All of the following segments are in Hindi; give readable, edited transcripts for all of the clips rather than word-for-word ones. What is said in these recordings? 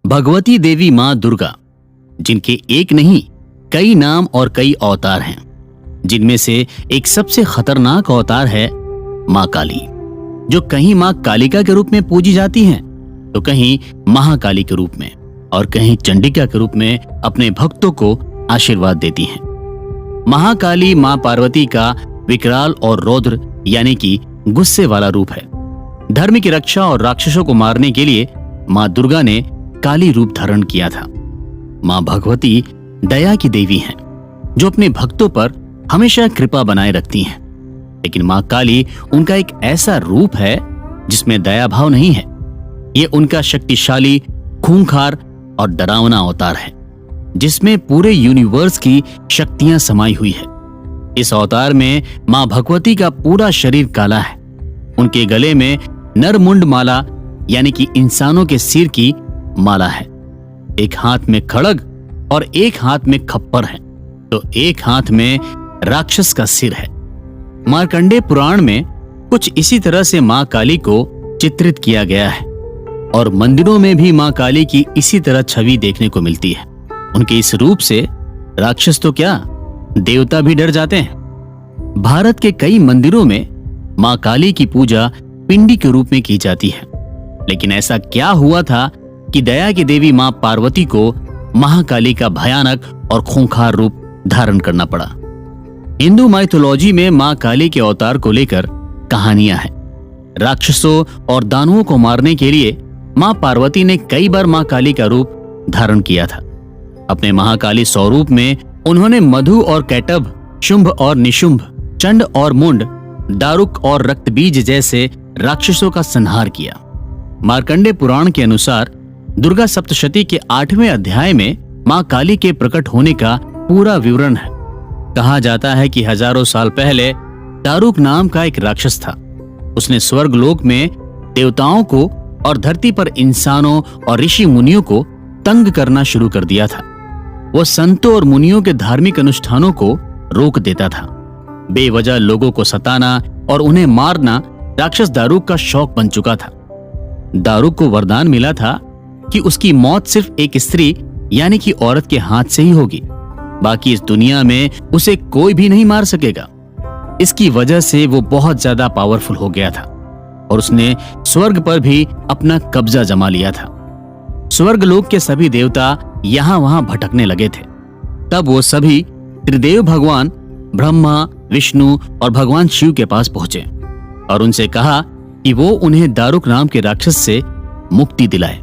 भगवती देवी मां दुर्गा, जिनके एक नहीं कई नाम और कई अवतार हैं, जिनमें से एक सबसे खतरनाक अवतार है मां काली, जो कहीं मां कालिका के रूप में पूजी जाती हैं, तो कहीं महाकाली के रूप में और कहीं चंडिका के रूप में अपने भक्तों को आशीर्वाद देती हैं। महाकाली मां पार्वती का विकराल और रौद्र यानी कि गुस्से वाला रूप है। धर्म की रक्षा और राक्षसों को मारने के लिए मां दुर्गा ने काली रूप धारण किया था। मां भगवती दया की देवी हैं, जो अपने भक्तों पर हमेशा कृपा बनाए रखती हैं। लेकिन मां काली उनका एक ऐसा रूप है जिसमें दया भाव नहीं है। ये उनका शक्तिशाली, खूंखार और डरावना अवतार है, जिसमें पूरे यूनिवर्स की शक्तियां समाई हुई है। इस अवतार में मां भगवती का पूरा शरीर काला है। उनके गले में नरमुंड माला यानी कि इंसानों के सिर की माला है। एक हाथ में खड़ग और एक हाथ में खप्पर है, तो एक हाथ में राक्षस का सिर है। मार्कंडेय पुराण में कुछ इसी तरह से मां काली को चित्रित किया गया है और मंदिरों में भी मां काली की इसी तरह छवि देखने को मिलती है। उनके इस रूप से राक्षस तो क्या, देवता भी डर जाते हैं। भारत के कई मंदिरों में मां काली की पूजा पिंडी के रूप में की जाती है। लेकिन ऐसा क्या हुआ था कि दया की देवी मां पार्वती को महाकाली का भयानक और खूंखार रूप धारण करना पड़ा। हिंदू माइथोलॉजी में मां काली के अवतार को लेकर कहानियां हैं। राक्षसों और दानवों को मारने के लिए मां पार्वती ने कई बार मां काली का रूप धारण किया था। अपने महाकाली स्वरूप में उन्होंने मधु और कैटभ, शुंभ और निशुंभ, चंड और मुंड, दारुक और रक्तबीज जैसे राक्षसों का संहार किया। मार्कंडेय पुराण के अनुसार दुर्गा सप्तशती के 8वें अध्याय में मां काली के प्रकट होने का पूरा विवरण है। कहा जाता है कि हजारों साल पहले दारुक नाम का एक राक्षस था। उसने स्वर्ग लोक में देवताओं को और धरती पर इंसानों और ऋषि मुनियों को तंग करना शुरू कर दिया था। वो संतों और मुनियों के धार्मिक अनुष्ठानों को रोक देता था। बेवजह लोगों को सताना और उन्हें मारना राक्षस दारुक का शौक बन चुका था। दारुक को वरदान मिला था कि उसकी मौत सिर्फ एक स्त्री यानी कि औरत के हाथ से ही होगी। बाकी इस दुनिया में उसे कोई भी नहीं मार सकेगा। इसकी वजह से वो बहुत ज्यादा पावरफुल हो गया था और उसने स्वर्ग पर भी अपना कब्जा जमा लिया था। स्वर्ग लोक के सभी देवता यहां वहां भटकने लगे थे। तब वो सभी त्रिदेव भगवान ब्रह्मा, विष्णु और भगवान शिव के पास पहुंचे और उनसे कहा कि वो उन्हें दारुक नाम के राक्षस से मुक्ति दिलाए।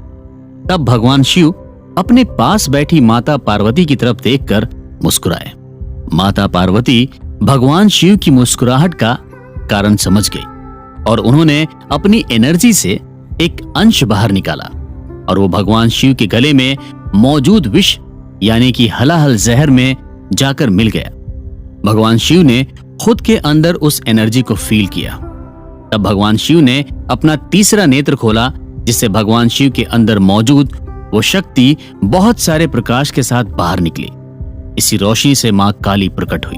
तब भगवान शिव अपने पास बैठी माता पार्वती की तरफ देखकर मुस्कुराए। माता पार्वती भगवान शिव की मुस्कुराहट का कारण समझ गई और उन्होंने अपनी एनर्जी से एक अंश बाहर निकाला और वो भगवान शिव के गले में मौजूद विष यानी कि हलाहल जहर में जाकर मिल गया। भगवान शिव ने खुद के अंदर उस एनर्जी को फील किया। तब भगवान शिव ने अपना तीसरा नेत्र खोला, जिससे भगवान शिव के अंदर मौजूद वो शक्ति बहुत सारे प्रकाश के साथ बाहर निकली। इसी रोशनी से मां काली प्रकट हुई।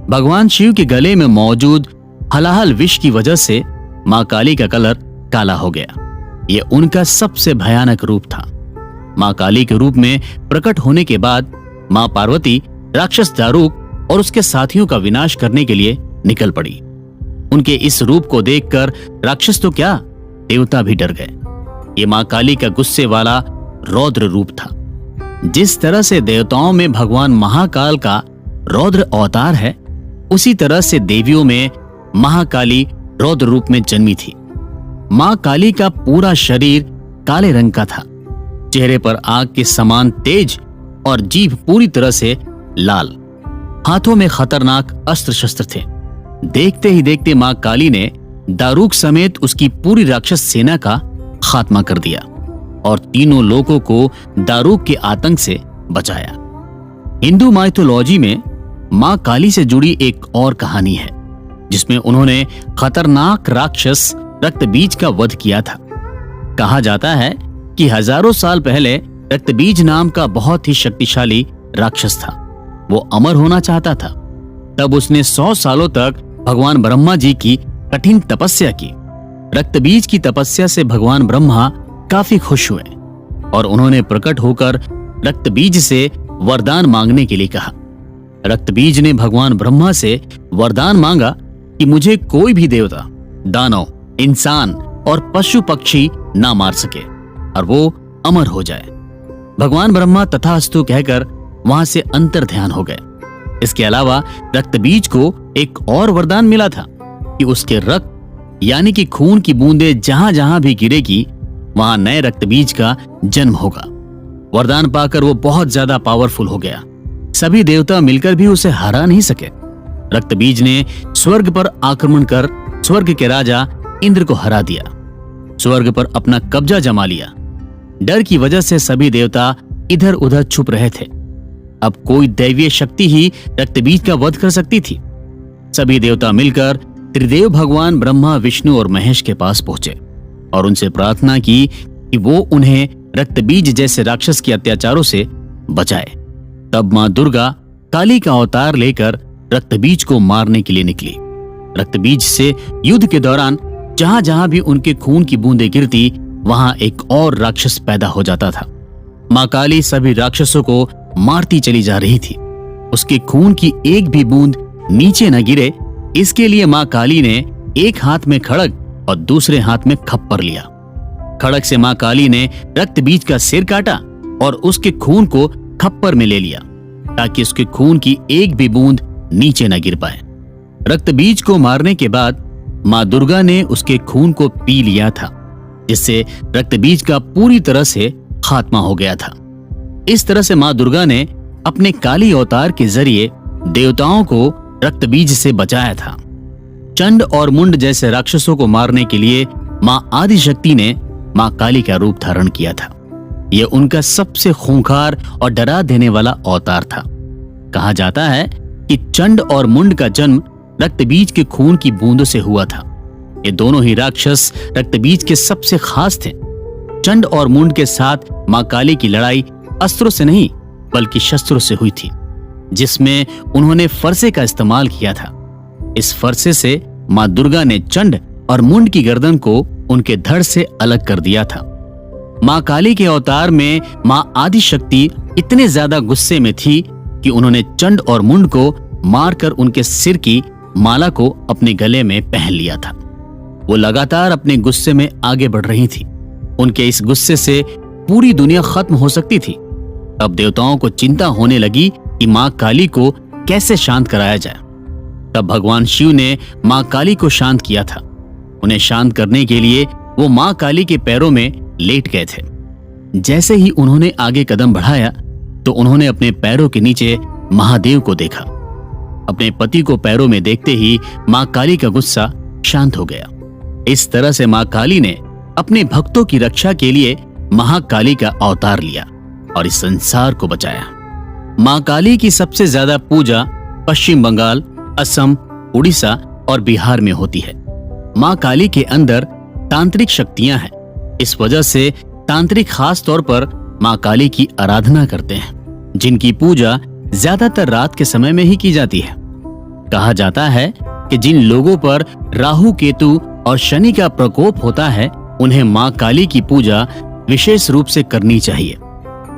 भगवान शिव के गले में मौजूद हलाहल विष की वजह से मां काली का कलर काला हो गया। ये उनका सबसे भयानक रूप था। मां काली के रूप में प्रकट होने के बाद मां पार्वती राक्षस दारुक और उसके साथियों का विनाश करने के लिए निकल पड़ी। उनके इस रूप को देखकर राक्षस तो क्या, देवता भी डर गए। ये मां काली का गुस्से वाला रौद्र रूप था। जिस तरह से देवताओं में भगवान महाकाल का रौद्र अवतार है, उसी तरह से देवियों में महाकाली रौद्र रूप में जन्मी थी। मां काली का पूरा शरीर काले रंग का था। चेहरे पर आग के समान तेज और जीभ पूरी तरह से लाल। हाथों में खतरनाक अस्त्र शस्त्र थे। देखते ही देखते मां काली ने दारुक समेत उसकी पूरी राक्षस सेना का खात्मा कर दिया और तीनों लोगों को दारुक के आतंक से बचाया। हिंदू माइथोलॉजी में मां काली से जुड़ी एक और कहानी है, जिसमें उन्होंने खतरनाक राक्षस रक्तबीज का वध किया था। कहा जाता है कि हजारों साल पहले रक्तबीज नाम का बहुत ही शक्तिशाली राक्षस था। वो अमर होना चाहता था। तब उसने 100 सालों तक भगवान ब्रह्मा जी की कठिन तपस्या की। रक्तबीज की तपस्या से भगवान ब्रह्मा काफी खुश हुए। और उन्होंने प्रकट होकर रक्तबीज से वरदान मांगने के लिए कहा। रक्तबीज ने भगवान ब्रह्मा से वरदान मांगा कि मुझे कोई भी देवता, दानव, इंसान और पशु पक्षी ना मार सके और वो अमर हो जाए। भगवान ब्रह्मा तथास्तु कहकर वहां से अंतर ध्यान हो गए। इसके अलावा रक्तबीज को एक और वरदान मिला था कि उसके रक्त यानी कि खून की बूंदें जहां जहां भी गिरेगी वहां नए रक्तबीज का जन्म होगा। वरदान पाकर वो बहुत ज्यादा पावरफुल हो गया। सभी देवता मिलकर भी उसे हरा नहीं सके। रक्तबीज ने स्वर्ग पर आक्रमण कर स्वर्ग के राजा इंद्र को हरा दिया, स्वर्ग पर अपना कब्जा जमा लिया। डर की वजह से सभी देवता इधर उधर छुप रहे थे। अब कोई दैवीय शक्ति ही रक्तबीज का वध कर सकती थी। सभी देवता मिलकर त्रिदेव भगवान ब्रह्मा, विष्णु और महेश के पास पहुंचे और उनसे प्रार्थना की कि वो उन्हें रक्तबीज जैसे राक्षस के अत्याचारों से बचाए। तब मां दुर्गा काली का अवतार लेकर रक्तबीज को मारने के लिए निकली। रक्तबीज से युद्ध के दौरान जहां जहां भी उनके खून की बूंदें गिरती वहां एक और राक्षस पैदा हो जाता था। मां काली सभी राक्षसों को मारती चली जा रही थी। उसके खून की एक भी बूंद नीचे न गिरे, इसके लिए मां काली ने एक हाथ में खड़ग और दूसरे हाथ में खप्पर लिया। खड़ग से मां काली ने रक्तबीज का सिर काटा और उसके खून को खप्पर में ले लिया ताकि उसके खून की एक भी बूंद नीचे न गिर पाए। रक्तबीज को मारने के बाद मां दुर्गा ने उसके खून को पी लिया था, जिससे रक्तबीज का पूरी तरह से खात्मा हो गया था। इस तरह से मां दुर्गा ने अपने काली अवतार के जरिए देवताओं को रक्तबीज से बचाया था। चंड और मुंड जैसे राक्षसों को मारने के लिए मां आदिशक्ति ने मां काली का रूप धारण किया था। यह उनका सबसे खूंखार और डरा देने वाला अवतार था। कहा जाता है कि चंड और मुंड का जन्म रक्तबीज के खून की बूंदों से हुआ था। ये दोनों ही राक्षस रक्तबीज के सबसे खास थे। चंड और मुंड के साथ मां काली की लड़ाई अस्त्रों से नहीं बल्कि शस्त्रों से हुई थी, जिसमें उन्होंने फरसे का इस्तेमाल किया था। इस फरसे से मां दुर्गा ने चंड और मुंड की गर्दन को उनके धड़ से अलग कर दिया था। मां काली के अवतार में मां आदिशक्ति इतने ज्यादा गुस्से में थी कि उन्होंने चंड और मुंड को मारकर उनके सिर की माला को अपने गले में पहन लिया था। वो लगातार अपने गुस्से में आगे बढ़ रही थी। उनके इस गुस्से से पूरी दुनिया खत्म हो सकती थी। अब देवताओं को चिंता होने लगी कि मां काली को कैसे शांत कराया जाए। तब भगवान शिव ने मां काली को शांत किया था। उन्हें शांत करने के लिए वो मां काली के पैरों में लेट गए थे। जैसे ही उन्होंने आगे कदम बढ़ाया तो उन्होंने अपने पैरों के नीचे महादेव को देखा। अपने पति को पैरों में देखते ही मां काली का गुस्सा शांत हो गया। इस तरह से मां काली ने अपने भक्तों की रक्षा के लिए महाकाली का अवतार लिया और इस संसार को बचाया। मां काली की सबसे ज्यादा पूजा पश्चिम बंगाल, असम, उड़ीसा और बिहार में होती है। मां काली के अंदर तांत्रिक शक्तियां हैं। इस वजह से तांत्रिक खास तौर पर मां काली की आराधना करते हैं, जिनकी पूजा ज्यादातर रात के समय में ही की जाती है। कहा जाता है कि जिन लोगों पर राहु, केतु और शनि का प्रकोप होता है उन्हें मां काली की पूजा विशेष रूप से करनी चाहिए।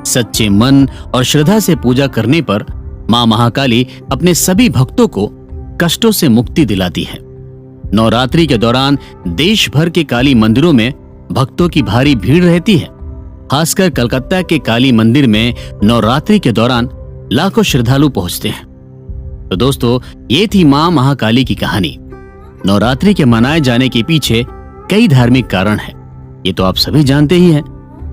सच्चे मन और श्रद्धा से पूजा करने पर मां महाकाली अपने सभी भक्तों को कष्टों से मुक्ति दिलाती है। नवरात्रि के दौरान देश भर के काली मंदिरों में भक्तों की भारी भीड़ रहती है। खासकर कलकत्ता के काली मंदिर में नवरात्रि के दौरान लाखों श्रद्धालु पहुंचते हैं। तो दोस्तों, ये थी मां महाकाली की कहानी। नवरात्रि के मनाए जाने के पीछे कई धार्मिक कारण हैं, ये तो आप सभी जानते ही हैं।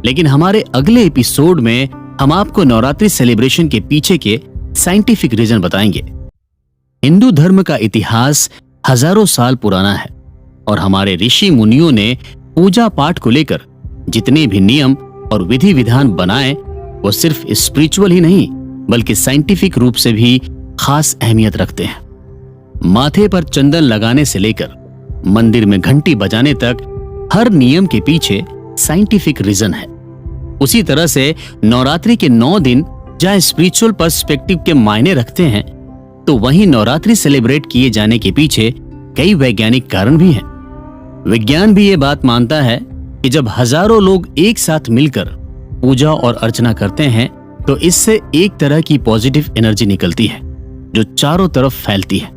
लेकिन हमारे अगले एपिसोड में हम आपको नवरात्रि सेलिब्रेशन के पीछे के साइंटिफिक रीजन बताएंगे। हिंदू धर्म का इतिहास हजारों साल पुराना है और हमारे ऋषि मुनियों ने पूजा पाठ को लेकर जितने भी नियम और विधि विधान बनाए वो सिर्फ स्पिरिचुअल ही नहीं बल्कि साइंटिफिक रूप से भी खास अहमियत रखते हैं। माथे पर चंदन लगाने से लेकर मंदिर में घंटी बजाने तक हर नियम के पीछे साइंटिफिक रीजन है। उसी तरह से नवरात्रि के 9 दिन जहां स्पिरिचुअल पर्सपेक्टिव के मायने रखते हैं, तो वहीं नवरात्रि सेलिब्रेट किए जाने के पीछे कई वैज्ञानिक कारण भी हैं। विज्ञान भी ये बात मानता है कि जब हजारों लोग एक साथ मिलकर पूजा और अर्चना करते हैं तो इससे एक तरह की पॉजिटिव एनर्जी निकलती है जो चारों तरफ फैलती है।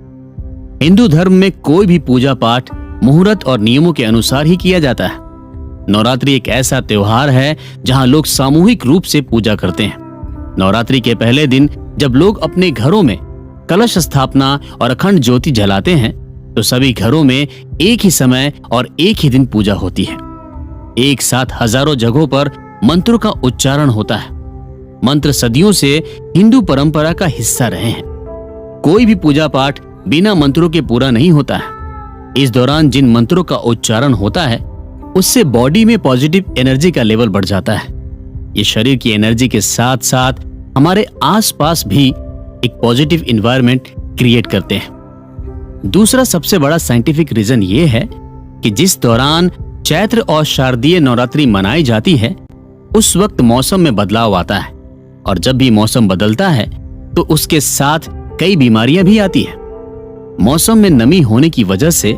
हिंदू धर्म में कोई भी पूजा पाठ मुहूर्त और नियमों के अनुसार ही किया जाता है। नवरात्रि एक ऐसा त्योहार है जहां लोग सामूहिक रूप से पूजा करते हैं। नवरात्रि के पहले दिन जब लोग अपने घरों में कलश स्थापना और अखंड ज्योति जलाते हैं तो सभी घरों में एक ही समय और एक ही दिन पूजा होती है। एक साथ हजारों जगहों पर मंत्रों का उच्चारण होता है। मंत्र सदियों से हिंदू परंपरा का हिस्सा रहे हैं। कोई भी पूजा पाठ बिना मंत्रों के पूरा नहीं होता है। इस दौरान जिन मंत्रों का उच्चारण होता है उससे बॉडी में पॉजिटिव एनर्जी का लेवल बढ़ जाता है। ये शरीर की एनर्जी के साथ साथ हमारे आसपास भी एक पॉजिटिव एनवायरनमेंट क्रिएट करते हैं। दूसरा सबसे बड़ा साइंटिफिक रीजन ये है कि जिस दौरान चैत्र और शारदीय नवरात्रि मनाई जाती है उस वक्त मौसम में बदलाव आता है और जब भी मौसम बदलता है तो उसके साथ कई बीमारियां भी आती है। मौसम में नमी होने की वजह से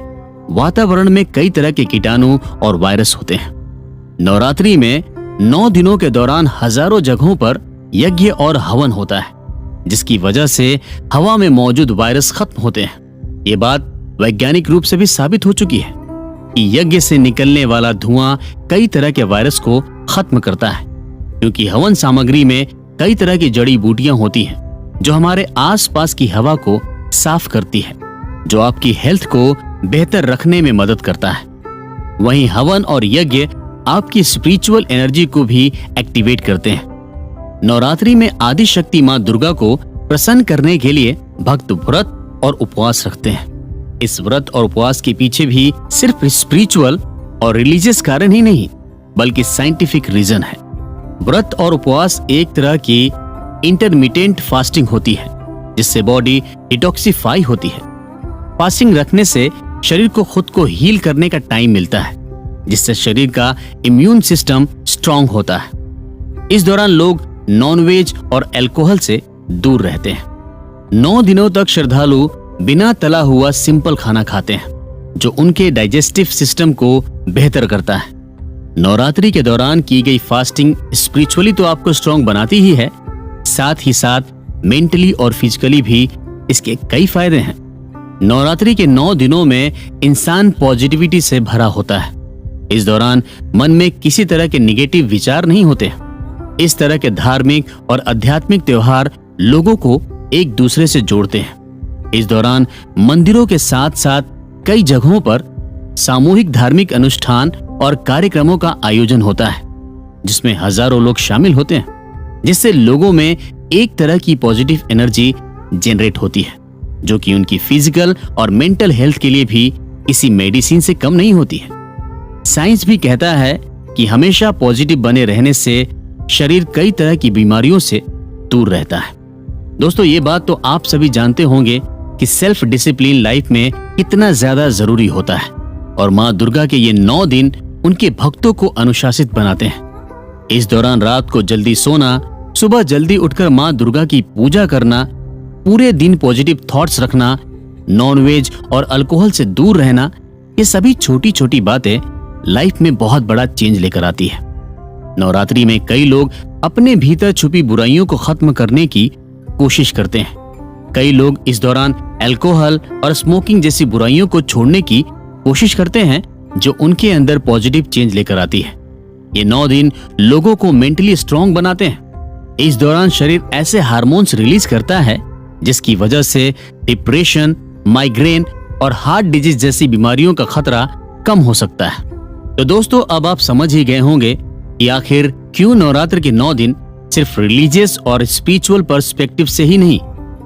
वातावरण में कई तरह के कीटाणु और वायरस होते हैं। नवरात्रि में 9 दिनों के दौरान हजारों जगहों पर यज्ञ और हवन होता है जिसकी वजह से हवा में मौजूद वायरस खत्म होते हैं। ये बात वैज्ञानिक रूप से भी साबित हो चुकी है कि यज्ञ से निकलने वाला धुआं कई तरह के वायरस को खत्म करता है क्योंकि हवन सामग्री में कई तरह की जड़ी बूटियां होती हैं जो हमारे आसपास की हवा को साफ करती है, जो आपकी हेल्थ को बेहतर रखने में मदद करता है। वहीं हवन और यज्ञ आपकी स्पिरिचुअल एनर्जी को भी एक्टिवेट करते हैं। नवरात्रि में आदि शक्ति मां दुर्गा को प्रसन्न करने के लिए भक्त व्रत और उपवास रखते हैं। इस व्रत और उपवास के पीछे भी सिर्फ स्पिरिचुअल और रिलीजियस कारण ही नहीं बल्कि साइंटिफिक रीजन है। व्रत और उपवास एक तरह की इंटरमिटेंट फास्टिंग होती है जिससे बॉडी डिटॉक्सिफाई होती है। फास्टिंग रखने से शरीर को खुद को हील करने का टाइम मिलता है जिससे शरीर का इम्यून सिस्टम स्ट्रांग होता है। इस दौरान लोग नॉनवेज और अल्कोहल से दूर रहते हैं। 9 दिनों तक श्रद्धालु बिना तला हुआ सिंपल खाना खाते हैं जो उनके डाइजेस्टिव सिस्टम को बेहतर करता है। नवरात्रि के दौरान की गई फास्टिंग स्पिरिचुअली तो आपको स्ट्रांग बनाती ही है, साथ ही साथ मेंटली और फिजिकली भी इसके कई फायदे हैं। नवरात्रि के 9 दिनों में इंसान पॉजिटिविटी से भरा होता है। इस दौरान मन में किसी तरह के निगेटिव विचार नहीं होते। इस तरह के धार्मिक और आध्यात्मिक त्योहार लोगों को एक दूसरे से जोड़ते हैं। इस दौरान मंदिरों के साथ साथ कई जगहों पर सामूहिक धार्मिक अनुष्ठान और कार्यक्रमों का आयोजन होता है जिसमें हजारों लोग शामिल होते हैं, जिससे लोगों में एक तरह की पॉजिटिव एनर्जी जनरेट होती है जो कि उनकी फिजिकल और मेंटल हेल्थ के लिए भी किसी मेडिसिन से कम नहीं होती है। साइंस भी कहता है कि हमेशा पॉजिटिव बने रहने से शरीर कई तरह की बीमारियों से दूर रहता है। दोस्तों, ये बात तो आप सभी जानते होंगे कि सेल्फ डिसिप्लिन लाइफ में कितना ज्यादा जरूरी होता है और माँ दुर्गा के ये 9 दिन उनके भक्तों को अनुशासित बनाते हैं। इस दौरान रात को जल्दी सोना, सुबह जल्दी उठकर माँ दुर्गा की पूजा करना, पूरे दिन पॉजिटिव थॉट्स रखना, नॉनवेज और अल्कोहल से दूर रहना, ये सभी छोटी छोटी बातें लाइफ में बहुत बड़ा चेंज लेकर आती है। नवरात्रि में कई लोग अपने भीतर छुपी बुराइयों को खत्म करने की कोशिश करते हैं। कई लोग इस दौरान अल्कोहल और स्मोकिंग जैसी बुराइयों को छोड़ने की कोशिश करते हैं जो उनके अंदर पॉजिटिव चेंज लेकर आती है। ये 9 दिन लोगों को मेंटली स्ट्रांग बनाते हैं। इस दौरान शरीर ऐसे हार्मोन्स रिलीज करता है जिसकी वजह से डिप्रेशन, माइग्रेन और हार्ट डिजीज जैसी बीमारियों का खतरा कम हो सकता है। तो दोस्तों, अब आप समझ ही गए होंगे कि आखिर क्यों नवरात्र के 9 दिन सिर्फ रिलीजियस और स्पिरिचुअल पर्सपेक्टिव से ही नहीं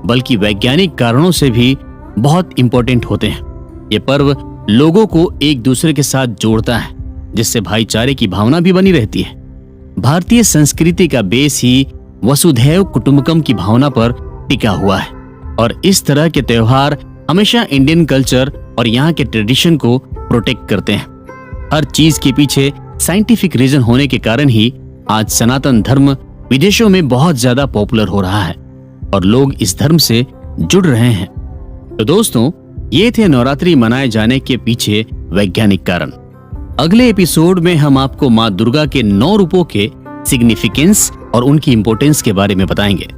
बल्कि वैज्ञानिक कारणों से भी बहुत इंपॉर्टेंट होते हैं। ये पर्व लोगों को एक दूसरे के साथ जोड़ता है जिससे भाईचारे की भावना भी बनी रहती है। भारतीय संस्कृति का बेस ही वसुधैव कुटुंबकम की भावना पर टिका हुआ है और इस तरह के त्योहार हमेशा इंडियन कल्चर और यहाँ के ट्रेडिशन को प्रोटेक्ट करते हैं। हर चीज के पीछे साइंटिफिक रीजन होने के कारण ही आज सनातन धर्म विदेशों में बहुत ज्यादा पॉपुलर हो रहा है और लोग इस धर्म से जुड़ रहे हैं। तो दोस्तों, ये थे नवरात्रि मनाए जाने के पीछे वैज्ञानिक कारण। अगले एपिसोड में हम आपको माँ दुर्गा के 9 रूपों के सिग्निफिकेंस और उनकी इंपॉर्टेंस के बारे में बताएंगे।